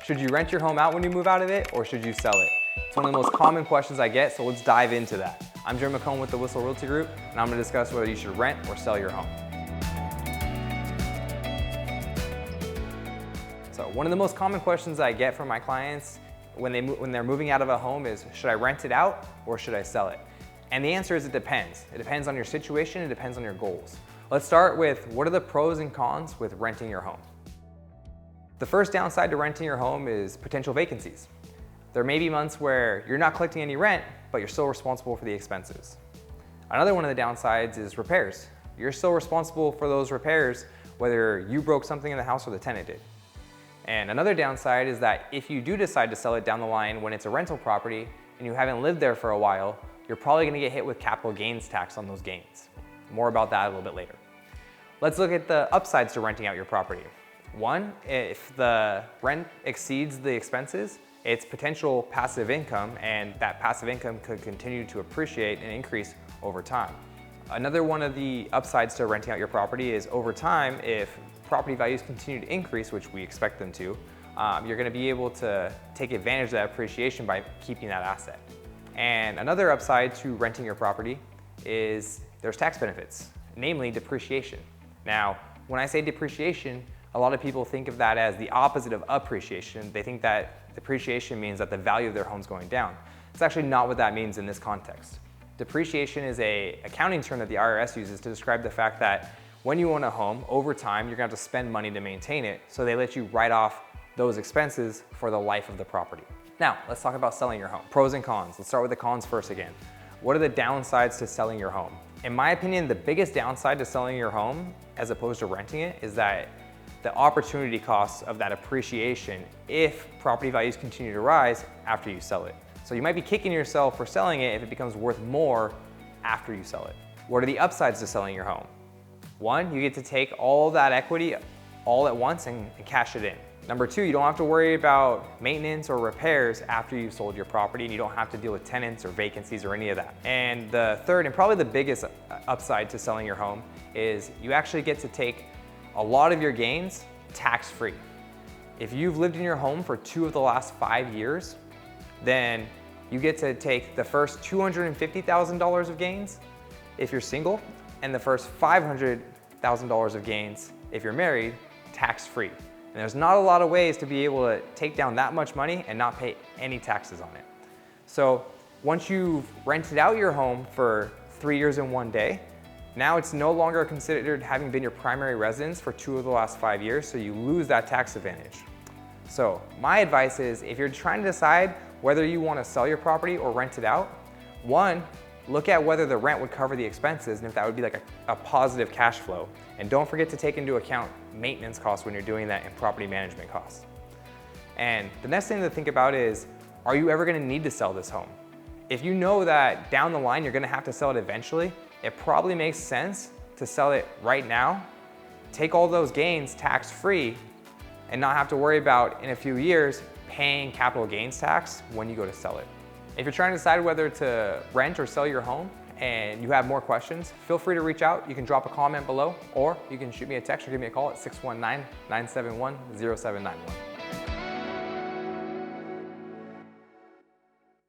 Should you rent your home out when you move out of it, or should you sell it? It's one of the most common questions I get, so let's dive into that. I'm Jeremy McComb with the Whissel Realty Group, and I'm gonna discuss whether you should rent or sell your home. So one of the most common questions I get from my clients when they're moving out of a home is, should I rent it out or should I sell it? And the answer is it depends. It depends on your situation, it depends on your goals. Let's start with, what are the pros and cons with renting your home? The first downside to renting your home is potential vacancies. There may be months where you're not collecting any rent, but you're still responsible for the expenses. Another one of the downsides is repairs. You're still responsible for those repairs, whether you broke something in the house or the tenant did. And another downside is that if you do decide to sell it down the line when it's a rental property and you haven't lived there for a while, you're probably gonna get hit with capital gains tax on those gains. More about that a little bit later. Let's look at the upsides to renting out your property. One, if the rent exceeds the expenses, it's potential passive income, and that passive income could continue to appreciate and increase over time. Another one of the upsides to renting out your property is, over time, if property values continue to increase, which we expect them to, you're gonna be able to take advantage of that appreciation by keeping that asset. And another upside to renting your property is there's tax benefits, namely depreciation. Now, when I say depreciation, a lot of people think of that as the opposite of appreciation. They think that depreciation means that the value of their home's going down. It's actually not what that means in this context. Depreciation is an accounting term that the IRS uses to describe the fact that when you own a home, over time, you're gonna have to spend money to maintain it, so they let you write off those expenses for the life of the property. Now, let's talk about selling your home. Pros and cons. Let's start with the cons first again. What are the downsides to selling your home? In my opinion, the biggest downside to selling your home, as opposed to renting it, is that the opportunity costs of that appreciation if property values continue to rise after you sell it. So you might be kicking yourself for selling it if it becomes worth more after you sell it. What are the upsides to selling your home? One, you get to take all that equity all at once and cash it in. Number two, you don't have to worry about maintenance or repairs after you've sold your property, and you don't have to deal with tenants or vacancies or any of that. And the third, and probably the biggest upside to selling your home, is you actually get to take a lot of your gains tax-free. If you've lived in your home for 2 of the last 5 years, then you get to take the first $250,000 of gains if you're single, and the first $500,000 of gains if you're married, tax-free. And there's not a lot of ways to be able to take down that much money and not pay any taxes on it. So once you've rented out your home for 3 years and 1 day, now it's no longer considered having been your primary residence for 2 of the last 5 years, so you lose that tax advantage. So my advice is, if you're trying to decide whether you want to sell your property or rent it out, one, look at whether the rent would cover the expenses and if that would be like a positive cash flow. And don't forget to take into account maintenance costs when you're doing that, and property management costs. And the next thing to think about is, are you ever going to need to sell this home? If you know that down the line you're going to have to sell it eventually, it probably makes sense to sell it right now, take all those gains tax-free, and not have to worry about, in a few years, paying capital gains tax when you go to sell it. If you're trying to decide whether to rent or sell your home and you have more questions, feel free to reach out. You can drop a comment below, or you can shoot me a text or give me a call at 619-971-0791.